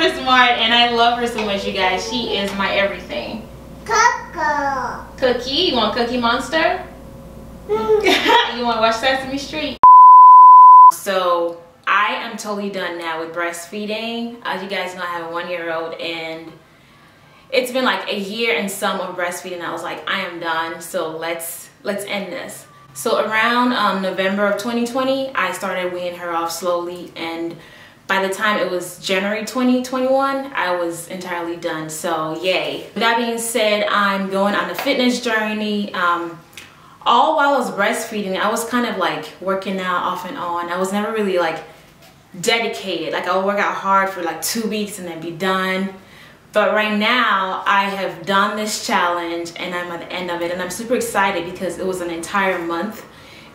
super smart, and I love her so much, you guys. She is my everything. Cookie, you want Cookie Monster? You want to watch Sesame Street? So I am totally done now with breastfeeding. As you guys know, I have a 1-year-old, and it's been like a year and some of breastfeeding. I was like, I am done, so let's end this. So around November of 2020, I started weaning her off slowly, and by the time it was January 2021, I was entirely done, so yay. With that being said, I'm going on a fitness journey. All while I was breastfeeding, I was kind of like working out off and on. I was never really like dedicated. Like I would work out hard for like 2 weeks and then be done. But right now, I have done this challenge and I'm at the end of it, and I'm super excited because it was an entire month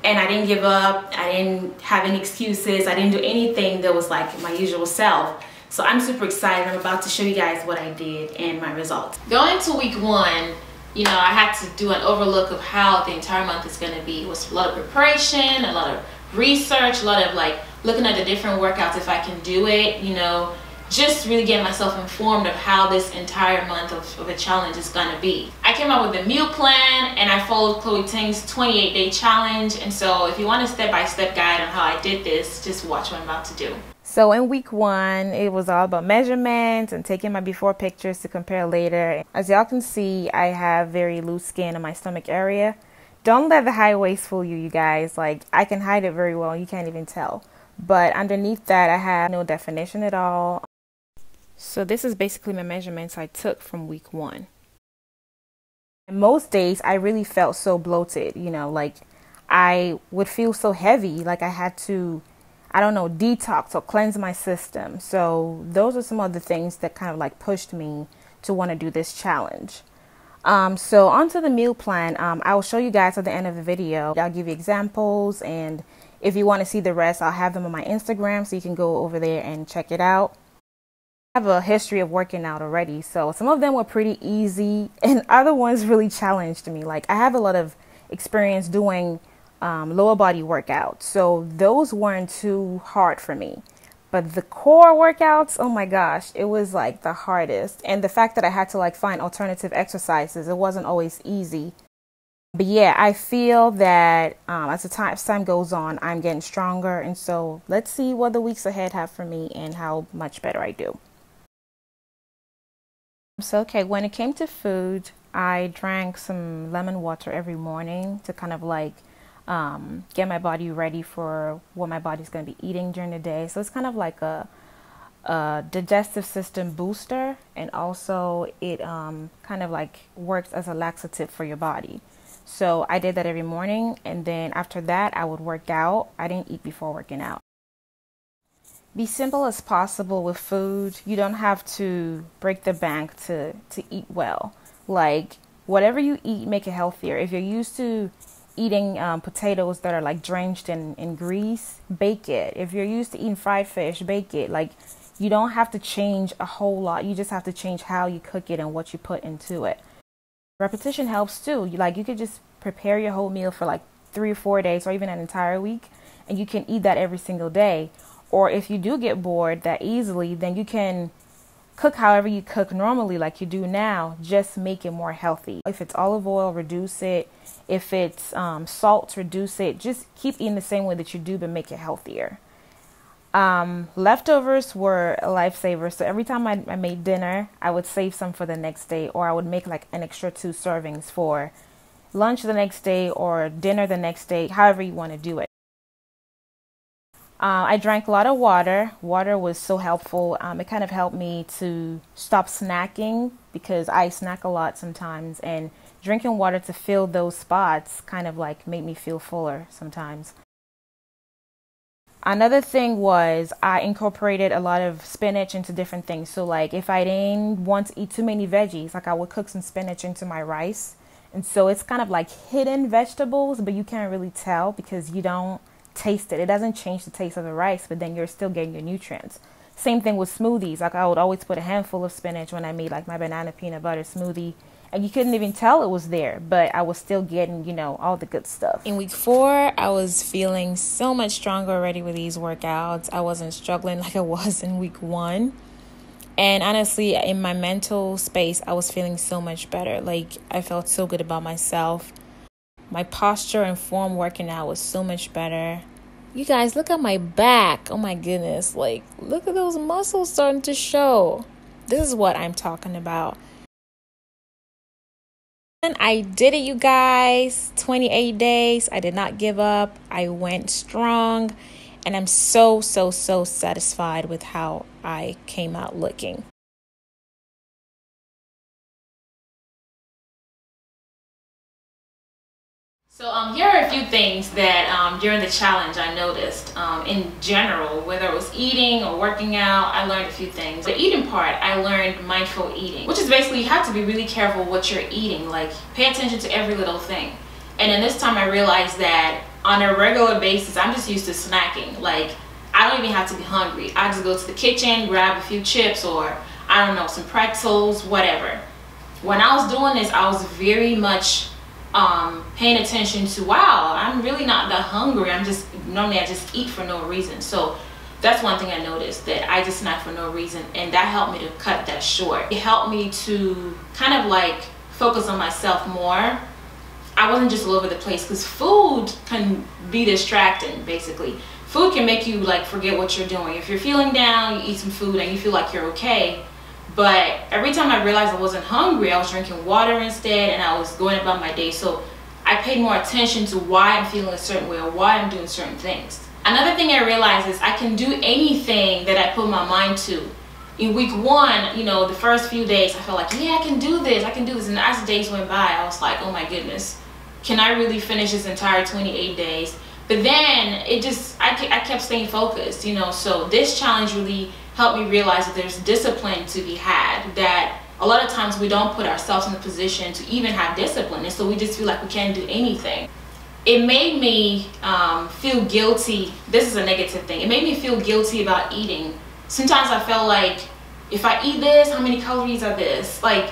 and I didn't give up. I didn't have any excuses. I didn't do anything that was like my usual self. So I'm super excited. I'm about to show you guys what I did and my results. Going into week 1, you know, I had to do an overlook of how the entire month is going to be. It was a lot of preparation, a lot of research, a lot of like looking at the different workouts if I can do it, you know, just really getting myself informed of how this entire month of a challenge is going to be. I came up with a meal plan and I followed Chloe Ting's 28-day challenge. And so if you want a step-by-step guide on how I did this, just watch what I'm about to do. So in week 1, it was all about measurements and taking my before pictures to compare later. As y'all can see, I have very loose skin in my stomach area. Don't let the high waist fool you, you guys. Like, I can hide it very well. You can't even tell. But underneath that, I have no definition at all. So this is basically my measurements I took from week 1. And most days, I really felt so bloated, you know, like I would feel so heavy, like I had to, I don't know, detox or cleanse my system. So those are some of the things that kind of like pushed me to want to do this challenge. So onto the meal plan. I will show you guys at the end of the video. I'll give you examples, and if you want to see the rest, I'll have them on my Instagram so you can go over there and check it out. I have a history of working out already, so some of them were pretty easy and other ones really challenged me. Like I have a lot of experience doing lower body workouts, so those weren't too hard for me. But the core workouts, oh my gosh, it was like the hardest. And the fact that I had to like find alternative exercises, it wasn't always easy. But yeah, I feel that as time goes on, I'm getting stronger. And so let's see what the weeks ahead have for me and how much better I do. So, okay, when it came to food, I drank some lemon water every morning to kind of like get my body ready for what my body's going to be eating during the day. So it's kind of like a digestive system booster, and also it kind of like works as a laxative for your body. So I did that every morning, and then after that I would work out. I didn't eat before working out. Be simple as possible with food. You don't have to break the bank to eat well. Like whatever you eat, make it healthier. If you're used to eating potatoes that are like drenched in grease, bake it. If you're used to eating fried fish, bake it. Like you don't have to change a whole lot. You just have to change how you cook it and what you put into it. Repetition helps too. You could just prepare your whole meal for like 3 or 4 days or even an entire week, and you can eat that every single day. Or if you do get bored that easily, then you can cook however you cook normally like you do now, just make it more healthy. If it's olive oil, reduce it. If it's salt, reduce it. Just keep eating the same way that you do, but make it healthier. Leftovers were a lifesaver. So every time I made dinner, I would save some for the next day, or I would make like an extra 2 servings for lunch the next day or dinner the next day, however you want to do it. I drank a lot of water. Water was so helpful. It kind of helped me to stop snacking because I snack a lot sometimes, and drinking water to fill those spots kind of like made me feel fuller sometimes. Another thing was I incorporated a lot of spinach into different things. So like if I didn't want to eat too many veggies, like I would cook some spinach into my rice. And so it's kind of like hidden vegetables, but you can't really tell because you don't taste it. It doesn't change the taste of the rice, but then you're still getting your nutrients. Same thing with smoothies. Like I would always put a handful of spinach when I made like my banana peanut butter smoothie, and you couldn't even tell it was there, but I was still getting, you know, all the good stuff. In week 4, I was feeling so much stronger already with these workouts. I wasn't struggling like I was in week 1. And honestly, in my mental space, I was feeling so much better. Like, I felt so good about myself. My posture and form working out was so much better. You guys, look at my back. Oh my goodness. Like, look at those muscles starting to show. This is what I'm talking about. And I did it, you guys. 28 days. I did not give up. I went strong. And I'm so satisfied with how I came out looking. So here are a few things that during the challenge I noticed in general, whether it was eating or working out. I learned a few things. The eating part, I learned mindful eating, which is basically you have to be really careful what you're eating. Like, pay attention to every little thing. And then this time I realized that on a regular basis, I'm just used to snacking. Like, I don't even have to be hungry. I just go to the kitchen, grab a few chips or, I don't know, some pretzels, whatever. When I was doing this, I was very much paying attention to, wow, I'm really not that hungry. Normally I just eat for no reason. So that's one thing I noticed, that I just snack for no reason, and that helped me to cut that short. It helped me to kind of like focus on myself more. I wasn't just all over the place, because food can be distracting. Basically, food can make you like forget what you're doing. If you're feeling down, you eat some food and you feel like you're okay. But every time I realized I wasn't hungry, I was drinking water instead, and I was going about my day. So I paid more attention to why I'm feeling a certain way or why I'm doing certain things. Another thing I realized is I can do anything that I put my mind to. In week one, you know, the first few days, I felt like, yeah, I can do this. And as the days went by, I was like, oh my goodness, can I really finish this entire 28 days? But then I kept staying focused, you know. So this challenge really helped me realize that there's discipline to be had, that a lot of times we don't put ourselves in the position to even have discipline, and so we just feel like we can't do anything. It made me feel guilty. This is a negative thing. It made me feel guilty about eating. Sometimes I felt like, if I eat this, how many calories are this? Like,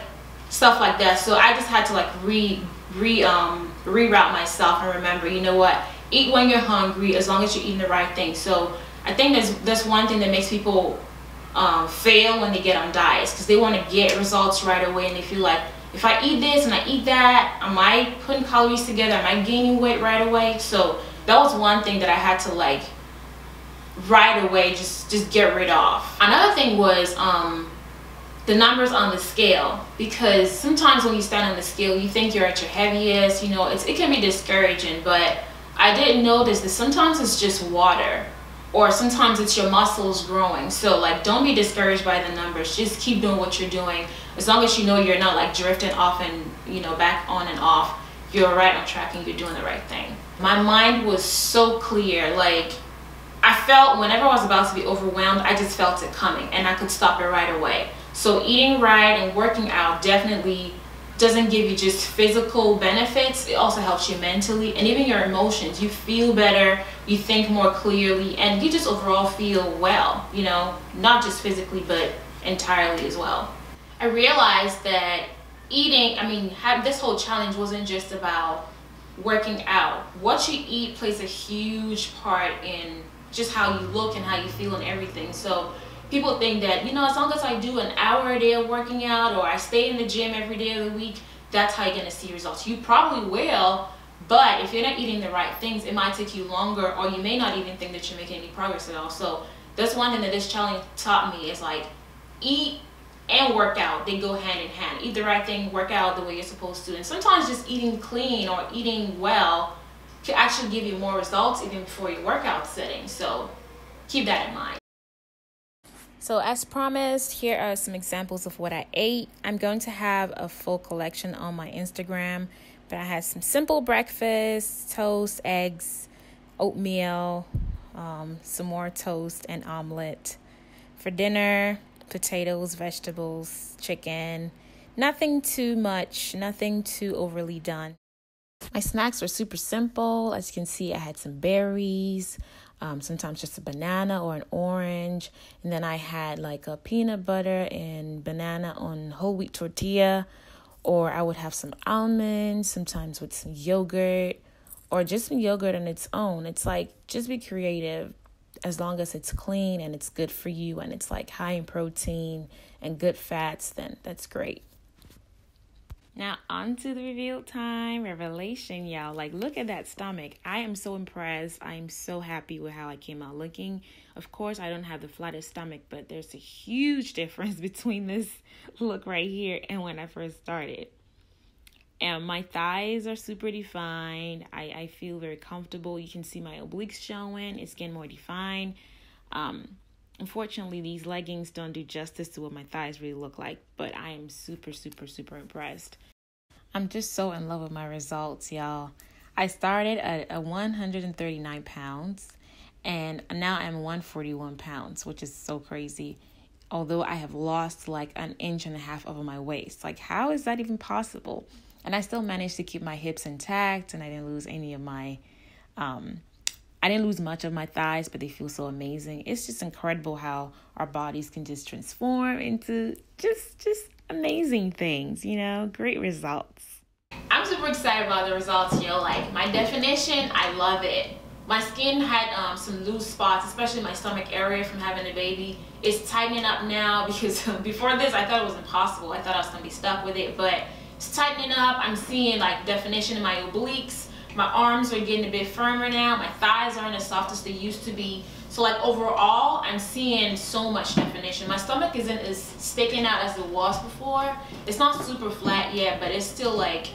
stuff like that. So I just had to like reroute myself and remember, you know what, eat when you're hungry, as long as you're eating the right thing. So I think that's one thing that makes people fail when they get on diets, because they want to get results right away, and they feel like, if I eat this and I eat that, am I putting calories together? Am I gaining weight right away? So that was one thing that I had to like right away just get rid of. Another thing was the numbers on the scale, because sometimes when you stand on the scale, you think you're at your heaviest. You know, it can be discouraging, but I didn't notice that sometimes it's just water, or sometimes it's your muscles growing. So like, don't be discouraged by the numbers. Just keep doing what you're doing. As long as you know you're not like drifting off and, you know, back on and off, you're right on track and you're doing the right thing. My mind was so clear. Like, I felt whenever I was about to be overwhelmed, I just felt it coming and I could stop it right away. So eating right and working out definitely doesn't give you just physical benefits. It also helps you mentally and even your emotions. You feel better, you think more clearly, and you just overall feel well, you know, not just physically, but entirely as well. I realized that this whole challenge wasn't just about working out. What you eat plays a huge part in just how you look and how you feel and everything. So people think that, you know, as long as I do an hour a day of working out, or I stay in the gym every day of the week, that's how you're going to see results. You probably will, but if you're not eating the right things, it might take you longer, or you may not even think that you're making any progress at all. So that's one thing that this challenge taught me, is like, eat and work out. They go hand in hand. Eat the right thing, work out the way you're supposed to. And sometimes just eating clean or eating well can actually give you more results even before your workout setting. So keep that in mind. So as promised, here are some examples of what I ate. I'm going to have a full collection on my Instagram, but I had some simple breakfast: toast, eggs, oatmeal, some more toast and omelet. For dinner, potatoes, vegetables, chicken. Nothing too much, nothing too overly done. My snacks were super simple. As you can see, I had some berries, sometimes just a banana or an orange. And then I had like a peanut butter and banana on whole wheat tortilla. Or I would have some almonds, sometimes with some yogurt, or just some yogurt on its own. It's like, just be creative. as long as it's clean and it's good for you and it's like high in protein and good fats, then that's great. Now, on to the reveal time. Revelation, y'all. Like, look at that stomach. I am so impressed. I'm so happy with how I came out looking. Of course, I don't have the flattest stomach, but there's a huge difference between this look right here and when I first started. And my thighs are super defined. I feel very comfortable. You can see my obliques showing. It's getting more defined. Unfortunately, these leggings don't do justice to what my thighs really look like, but I am super, super, super impressed. I'm just so in love with my results, y'all. I started at 139 pounds, and now I'm 141 pounds, which is so crazy. Although I have lost like 1.5 inches over my waist. Like, how is that even possible? And I still managed to keep my hips intact, and I didn't lose any of my I didn't lose much of my thighs, but they feel so amazing. It's just incredible how our bodies can just transform into just amazing things, you know, great results. I'm super excited about the results, yo. Like, my definition, I love it. My skin had some loose spots, especially my stomach area from having a baby. It's tightening up now because before this, I thought it was impossible. I thought I was going to be stuck with it, but it's tightening up. I'm seeing like definition in my obliques. My arms are getting a bit firmer now. My thighs aren't as soft as they used to be. So like overall, I'm seeing so much definition. My stomach isn't as sticking out as it was before. It's not super flat yet, but it's still like,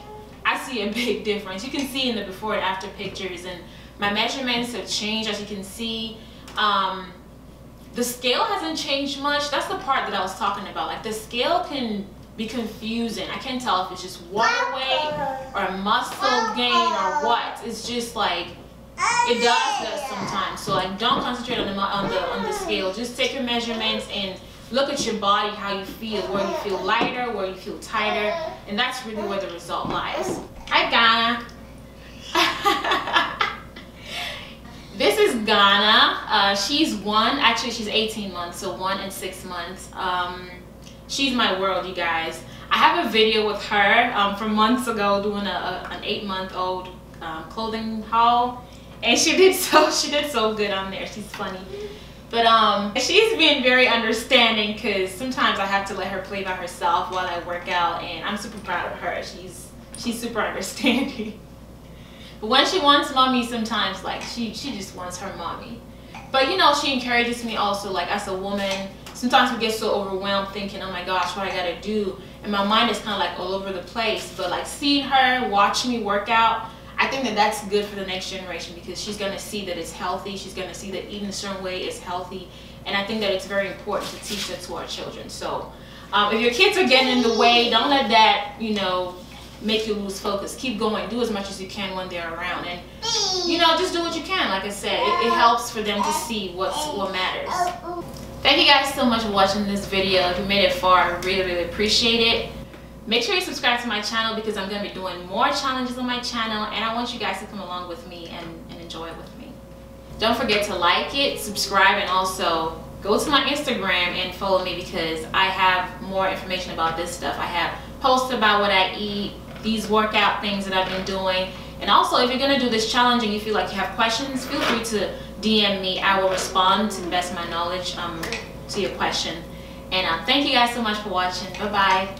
I see a big difference. You can see in the before and after pictures, and my measurements have changed, as you can see. The scale hasn't changed much. That's the part that I was talking about. Like, the scale can be confusing. I can't tell if it's just water weight or muscle gain or what. It's just like, it does that sometimes. So like, don't concentrate on the scale. Just take your measurements and look at your body, how you feel, where you feel lighter, where you feel tighter, and that's really where the result lies. Hi, Ghana. This is Ghana. She's 18 months, so 1 and 6 months. She's my world, you guys. I have a video with her from months ago doing an 8-month-old clothing haul, and she did so good on there. She's funny, but she's been very understanding because sometimes I have to let her play by herself while I work out, and I'm super proud of her. She's super understanding. But when she wants mommy, sometimes like she just wants her mommy. But you know, she encourages me also, like, as a woman. Sometimes we get so overwhelmed thinking, oh my gosh, what I gotta do, and my mind is kind of like all over the place. But like, seeing her watch me work out, I think that that's good for the next generation, because she's gonna see that it's healthy. She's gonna see that eating a certain way is healthy, and I think that it's very important to teach that to our children. So if your kids are getting in the way, don't let that, you know, make you lose focus. Keep going. Do as much as you can when they're around, and you know, just do what you can. Like I said, it helps for them to see what matters. Thank you guys so much for watching this video. If you made it far, I really appreciate it. Make sure you subscribe to my channel, because I'm going to be doing more challenges on my channel, and I want you guys to come along with me and enjoy it with me. Don't forget to like it, subscribe, and also go to my Instagram and follow me, because I have more information about this stuff. I have posts about what I eat, these workout things that I've been doing. And also, if you're going to do this challenge and you feel like you have questions, feel free to DM me. I will respond to the best of my knowledge to your question. And thank you guys so much for watching. Bye-bye.